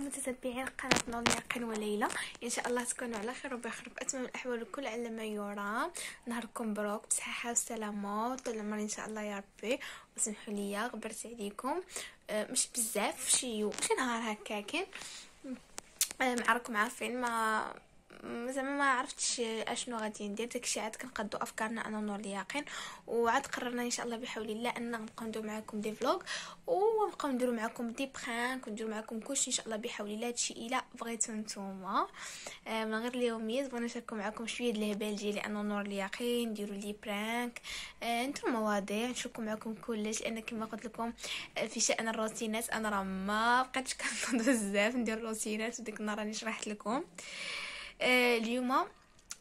متتبعين قناة نور اليقين وليلى، ان شاء الله تكونوا على خير وبخير بأتمم الاحوال وكل على ما يرام. نهاركم مبروك بصحة وسلامة طول العمر ان شاء الله يا ربي. وسمحوا لي غبرت عليكم مش بزاف شي نهار هكاكين معكم عارفين ما زعما ما عرفتش اشنو غادي ندير. داكشي عاد كنقادو افكارنا انا ونور اليقين، وعاد قررنا ان شاء الله بحول الله ان نبقاو نديرو معكم دي فلوغ ونبقاو نديرو معكم دي برانك ونديرو معكم كلشي ان شاء الله بحول الله. هادشي الا بغيتو نتوما من غير اليوميات بغينا نشاركو معكم شويه د الهبال ديالي انا ونور اليقين، نديرو لي برانك نديرو مواضيع نشاركو معكم كلش، لان كما قلت لكم في شان الروتينات انا راه ما بقيتش كنوض بزاف ندير روتينات، وديك النهار راني شرحت لكم. اليوم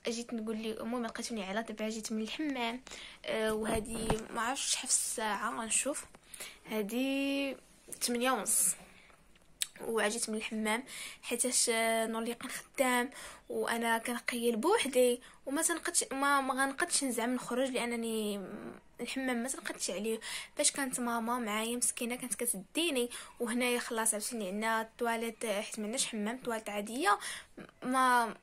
جيت نقول لي المهم لقيتوني على دابا جيت من الحمام وهذه ما عرفتش شحال في الساعه غنشوف، هذه 8:30 وعجيت من الحمام حيتاش نور اليقين خدام وانا كنقيل بوحدي وما تنقدش ما غنقدش نزعم نخرج لانني الحمام ما تنقدش عليه. باش كانت ماما معايا مسكينه كانت كتديني، وهنايا خلاص عرفتيني عندنا الطواليت حيت معناش حمام طواليت عاديه. ما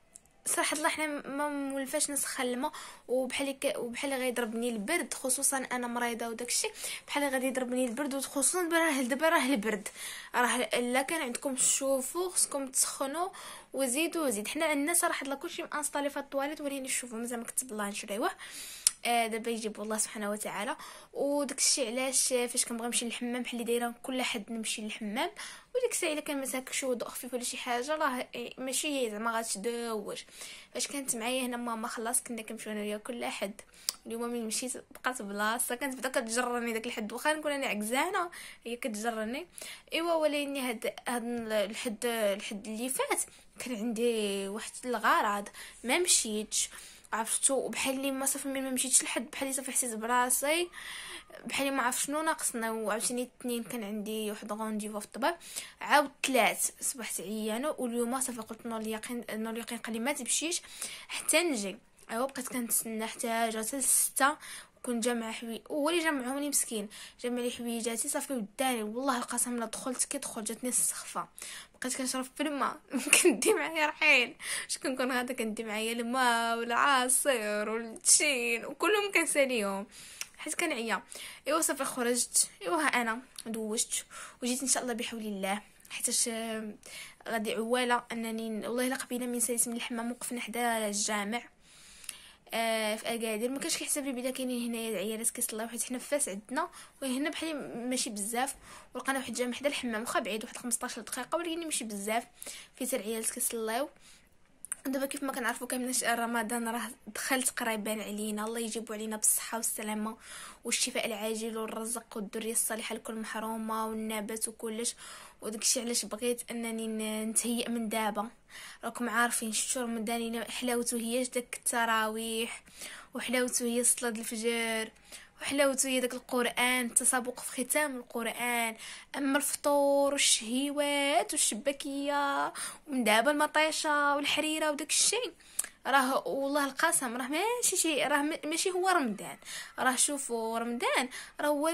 صراحه الله حنا ما مولفاش نسخن الماء وبحال غيضربني البرد، خصوصا انا مريضه وداكشي بحال غادي يضربني البرد، وخصوصا دابا راه البرد راه الا كان عندكم تشوفوا خصكم تسخنوا وزيد. حنا عندنا صراحه الله كلشي مانستالي في الطواليت، وليني نشوفوا مازال ما كتب الله نشريوه دابا يجيب الله سبحانه وتعالى. وداك الشيء علاش فاش كنبغي نمشي للحمام بحال اللي دايره كل حد نمشي للحمام، وديك الساعه الا كان مساك شي وضوء خفيف ولا شي حاجه راه ماشي زعما غتدوج. فاش كانت معايا هنا ماما خلاص كنا كنمشيو انا ويا كل حد. اليوم ملي مشيت بقات بلاصه كانت بدا كتجرني داك الحد، واخا نكون انا عكزانه هي كتجرني ايوا. ولكن هاد الحد اللي فات كان عندي واحد الغرض ما مشيتش عرفتو، وبحال لي ما صافي ما مشيتش لحد بحال لي صافي حسيت براسي بحال ما عرف شنو ناقصنا. وعاوتاني الاثنين كان عندي واحد غونديفو في الطبيب، عاود ثلاث صبحت عيانه، واليوم صافي قلت نور اليقين قال لي ما تمشيش حتى نجي. ايوا بقيت كنتسنى حتى جات 6 كنت جامعه هو اللي جمعوني مسكين جمع لي حويجاتي صافي وداني. والله القسم لا دخلت كيدخل جاتني السخفه، بقيت كنشرب في الماء كندي معايا رحيل شكون كون غادا كندي معايا الماء والعصير والتشين وكلهم كنساليهم حيت كنعيا. ايوا صافي خرجت ايوا انا دوشت وجيت ان شاء الله بحول الله، حيتاش غادي عواله انني والله الا قبيله من ساليت من الحمام وقفنا حدا الجامع في اكادير. ما كانش كيحسب لي بلا كاينين هنايا العيالات كيصلاو حيت حنا فاس عندنا وهنا بحال ماشي بزاف، ولقينا واحد الجامع حدا الحمام واخا بعيد واحد 15 دقيقه ولكن ماشي بزاف فيه حتى العيالات كيصلاو. دابا كيف ما كنعرفوا كاملين رمضان راه دخلت قريبان علينا، الله يجيبوا علينا بالصحه والسلامه والشفاء العاجل والرزق والذريه الصالحه لكل محرومه والنبات وكلش. وداكشي علاش بغيت انني نتهيئ من دابا. راكم عارفين شهور رمضان حلاوته هي داك التراويح، وحلاوته هي صلاه الفجر، وحلاوته هي داك القران التسابق في ختام القران. اما الفطور والشهيوات والشباكيه ومن دابا المطيشه والحريره وداك الشيء راه والله القسم راه ماشي شيء، راه ماشي هو رمضان. راه شوفوا رمضان راه هو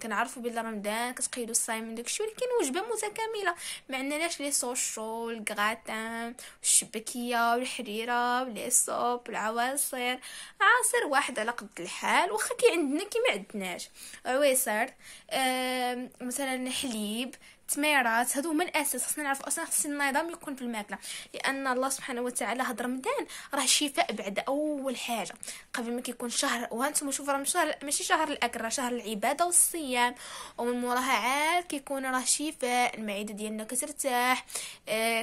كنعرفوا بلا رمضان كتقيدوا الصايم من داكشي، ولكن وجبه متكامله ما عندناش لي سوشو الكغاتان والشبكيه والحريره ولي صوب العواصر، عصير واحد على قد الحال واخا كي عندنا كي ما عندناش عويصر مثلا حليب تميرات. هادو هما الاساس، خصنا نعرفوا اصلا خص النظام يكون في الماكله، لان الله سبحانه وتعالى هاد رمضان راه شفاء بعد اول حاجه قبل ما كيكون شهر. وهانتم شوفوا راه شهر ماشي شهر الاكل، راه شهر العباده والصيام، ومن موراها عاد كيكون راه شفاء المعده ديالنا كترتاح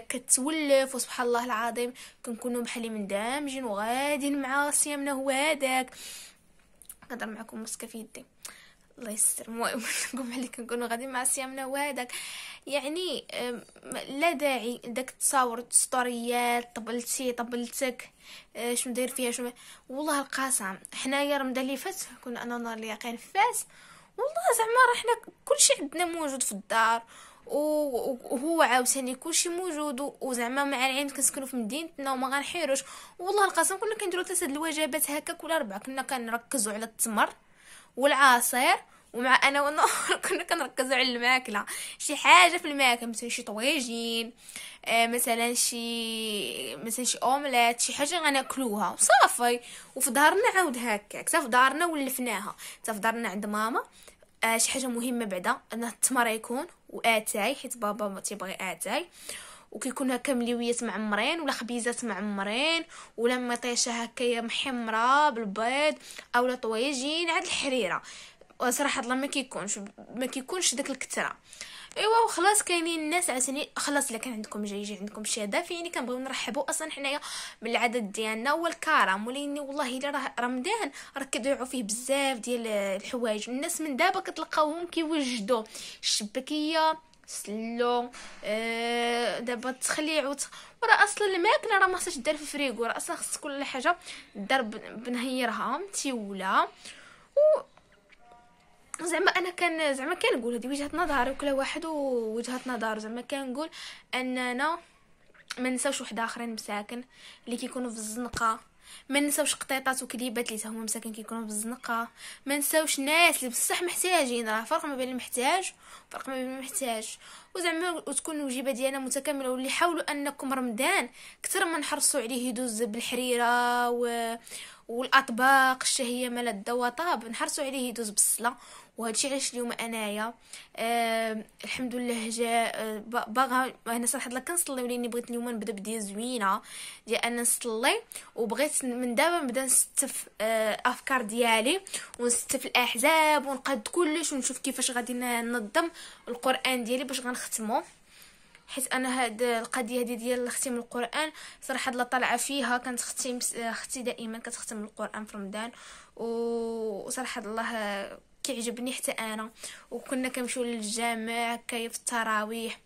كتولف. وسبحان الله العظيم كنكونوا بحال مندمجين وغاديين مع صيامنا هو هذاك. نقدر معكم مسكه في يدي الله يستر. المهم نقول عليك كنكونوا غادي مع صيامنا وهذاك يعني لا داعي داك تصاور ستوريات طبلتك شنو داير فيها شنو. والله القسم حنايا رمضان اللي فات كنا انا نهار اليقين فاس والله زعما راه حنا كلشي عندنا موجود في الدار وهو عاوتاني كلشي موجود، وزعما مع العلم كنسكنوا في مدينتنا وما غنحيروش. والله القسم كنا كنديروا 3 الوجبات هكا كل 4، كنا كنركزوا على التمر والعصير ومع انا ونور كنا كنركزوا على الماكله، شي حاجه في الماكله مثلا شي طويجين، مثلا شي اومليت، شي حاجه غناكلوها وصافي. وفي دارنا عاود هكاك، حتى في دارنا ولفناها، حتى في دارنا عند ماما شي حاجه مهمه بعدا ان التمر يكون واتاي، حيت بابا ما تيبغي اتاي، وكيكون هكا مليويات معمرين ولا خبيزات معمرين ولا مطيشه هكايا محمره بالبيض اولا طويجين عاد الحريره. وصراحه الله ما كيكونش داك الكتره. ايوا وخلاص كاينين الناس عسني خلاص. الا كان عندكم يجي عندكم شي هدف يعني كنبغيو نرحبوا. اصلا حنايا من العادات ديالنا هو الكرم، ولكن والله الا راه رمضان راه كيضيعوا فيه بزاف ديال الحوايج. الناس من دابا كتلقاوهم كيوجدوا الشبكيه سلو دابا التخليع وراه اصلا الماكله راه ما خصهاش دار في الفريغو، راه اصلا خص كل حاجه دار بنهيرها متيوله. زعما انا كنقول هذه وجهه نظري وكل واحد ووجهه نظر. زعما كنقول اننا ما نساوش واحد اخرين مساكن اللي كيكونوا في الزنقه، ما نساوش قطيطات وكليبات اللي هما مساكن كيكونوا في الزنقه، ما نساوش ناس اللي بصح محتاجين. راه فرق ما بين المحتاج وفرق ما بين المحتاج. وزعما وتكون الوجبه ديالنا متكامله، واللي حاولوا انكم رمضان كثر ما نحرصوا عليه يدوز بالحريره والاطباق الشهيه ملذه وطاب، نحرصوا عليه يدوز بالصله. وهادشي علاش اليوم انايا الحمد لله جا باغا انا صراحه لا كنصلي، ولاني بغيت اليوم نبدا بديه زوينه ديال انا نصلي، وبغيت من دابا نبدا نستف افكار ديالي ونستف الاحزاب ونقاد كلش ونشوف كيفاش غادي ننظم القران ديالي باش غنختمو. حيت انا هاد القضيه هذه ديال ختم القران صراحه لا طالعه فيها. كانت اختي دائما كتختم القران في رمضان، وصراحه الله كيعجبني حتى انا. وكنا كنمشيو للجامع هكايا في التراويح،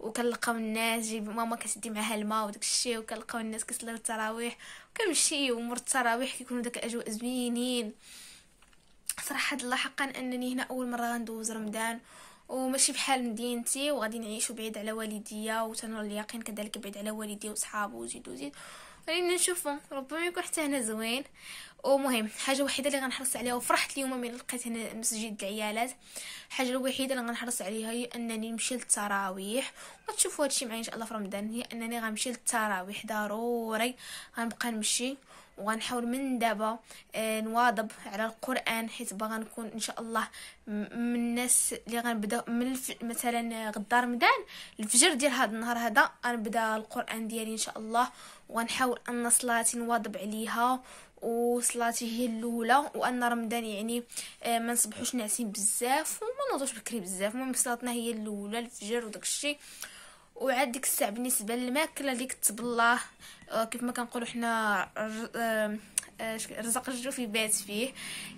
وكنلقاو الناس جيب ماما كتدي معها الماء وداك الشيء، وكنلقاو الناس كيصليو التراويح، وكنمشيو مور التراويح كيكونوا داك الاجواء زوينين. صراحه الله حقا انني هنا اول مره غندوز رمضان، وماشي بحال مدينتي وغادي نعيشوا بعيد على والديا، وتنور اليقين كذلك بعيد على والدي وصحابه وزيد ولينا نشوفوا ربما يكون حتى هنا زوين. ومهم حاجه وحيده اللي غنحرص عليها، وفرحت اليوم من لقيت هنا مسجد العيالات، الحاجه الوحيده اللي غنحرص عليها هي انني نمشي للتراويح. وتشوفوا هادشي معايا ان شاء الله في رمضان، هي انني غنمشي للتراويح ضروري. غنبقى نمشي وغنحاول من دابا نواظب على القران، حيت باغا نكون ان شاء الله من الناس اللي غنبدا من مثلا غدا رمضان الفجر ديال هذا النهار هذا غنبدا القران ديالي ان شاء الله. وغنحاول ان صلاتي نواظب عليها، وصلاتي هي الاولى، وان رمضان يعني ما نصبحوش ناعسين بزاف وما نوضوش بكري بزاف. المهم صلاتنا هي الاولى الفجر وداك الشيء. وعاد ديك الساعه بالنسبه للماكله اللي كتب الله كيف ما كنقولوا حنا رزق الجوف يبات فيه،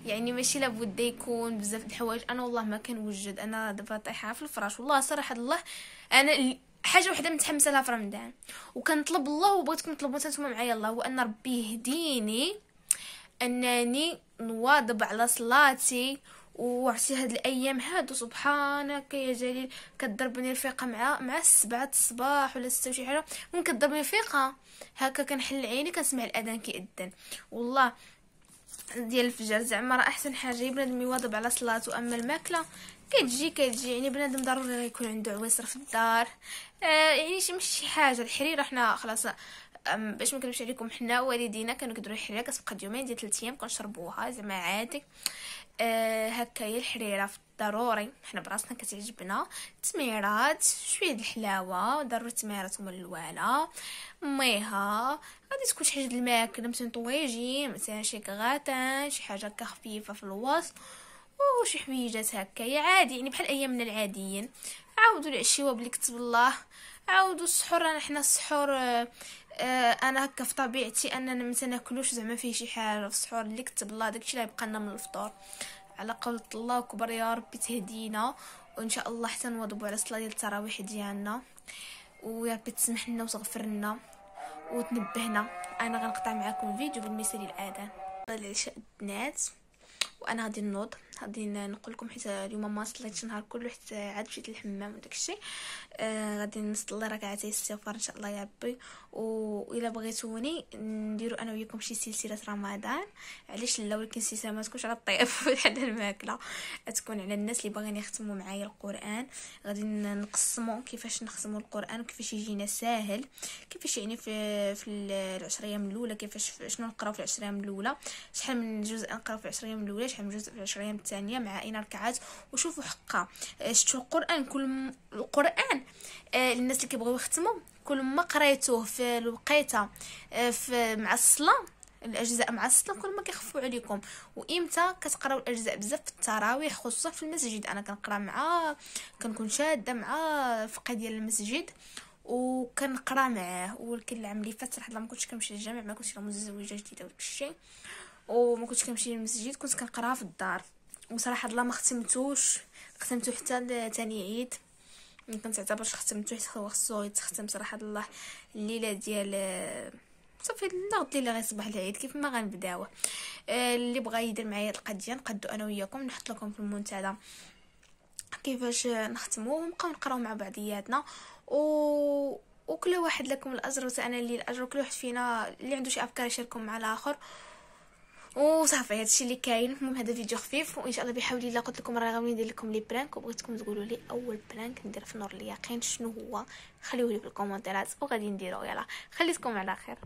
يعني ماشي لابد يكون بزاف د الحوايج. انا والله ما كنوجد، انا دابا طايحه في الفراش والله صراحه الله. انا حاجه وحده متحمسه لها في رمضان وكنطلب الله وبغيتكم تطلبوا نتوما معايا الله، هو ان ربي يهديني انني نواظب على صلاتي. وعرفتي هاد الايام هادو سبحانك يا جليل كضربني الفيقه مع 7 الصباح ولا 6 وشي حاجه، ممكن كضربني الفيقه هكا كنحل عيني كنسمع الاذان كيأذن والله ديال الفجر. زعما راه احسن حاجه بنادم يواظب على صلاته. اما الماكله كتجي يعني بنادم ضروري يكون عنده عويصر في الدار، يعني ماشي حاجه الحريره. حنا خلاص باش ما نكذبش عليكم حنا والدينا كانوا كيديروا الحريره كتبقى يومين ديال 3 ايام كنشربوها زعما عادي. هكايا الحريره ضروري حنا براسنا كتعجبنا. تميرات شويه د الحلاوه ضروري، تميرات هما الوالا ميها، غادي تكون شي حاجه د الماكله مثلا طويجين مثلا شي كغاتان شي حاجه هكا خفيفه في الوسط، وشي حويجات هكايا عادي يعني بحال ايامنا العاديين. عاودوا العشيوه بلي كتب الله، عاودوا السحور. انا حنا السحور انا هكا في طبيعتي اننا ما ناكلوش زعما فيه شي حاجه في السحور اللي كتب الله داكشي اللي يبقى لنا من الفطور. على قول الله اكبر يا ربي تهدينا، وان شاء الله حتى نواظبوا على الصلاه ديال التراويح ديالنا، ويا ربي تسمح لنا وتغفر لنا وتنبهنا. انا غنقطع معكم الفيديو بالمثال الاذان العشاء البنات، وانا غادي نوض غادي نقول لكم حيت اليوم ما صليتش النهار كله حيت عاد مشيت للحمام وداك الشيء. غادي نصلي ركعتي الاستغفار ان شاء الله يا ربي. والا بغيتوني نديروا انا وياكم شي سلسله رمضان، علاش لا، ولكن السلسله ما تكونش على الطيب بحال الماكله، تكون على الناس اللي باغيين يختموا معايا القران. غادي نقسموا كيفاش نختموا القران وكيفاش يجينا ساهل، كيفاش يعني في العشر ايام الاولى، كيفاش شنو نقراو في العشر ايام الاولى، شحال من جزء نقراو في العشر ايام الاولى، شحال من جزء في العشر ايام الثانيه، مع اين ركعات. وشوفوا حقا شفتوا القران، كل القران الناس اللي كيبغيو يختموا كل ما قريتوه في الوقيته مع الصلاه، الاجزاء مع الصلاه، كل ما كيخفوا عليكم. وامتى كتقراو الاجزاء بزاف في التراويح، خصوصا في المسجد. انا كنقرا كنكون شاده مع فقه ديال المسجد وكنقرا معاه. ولكن العام اللي فات صراحه ما كنتش كنمشي للجامع، ما كنتش متزوجه جديده وداك الشيء، وما كنتش كنمشي للمسجد، كنت كنقراها في الدار. وصراحه الله ما ختمتو حتى ثاني عيد. ما كنتعتبرش ختمتو حيت هو خصو يتختم صراحه الله الليله ديال صافي النهض الليله غيصبح العيد كيف ما غنبداوه. اللي بغى يدير معايا القضيه نقدو انا وياكم، نحط لكم في المنتدى كيفاش نختموا ونبقاو نقراو مع بعضياتنا. وكل واحد لكم الاجر وانا اللي الاجر، كل واحد فينا اللي عنده شي افكار يشاركهم مع الاخر. وصافي هادشي اللي كاين. المهم هذا فيديو خفيف، وان شاء الله بحول الله قلت لكم راه غادي ندير لكم لي برانك، وبغيتكم تقولوا لي اول برانك ندير في نور اليقين شنو هو، خليوه لي في الكومونتيرات وغادي نديرو. يلا خليتكم على خير.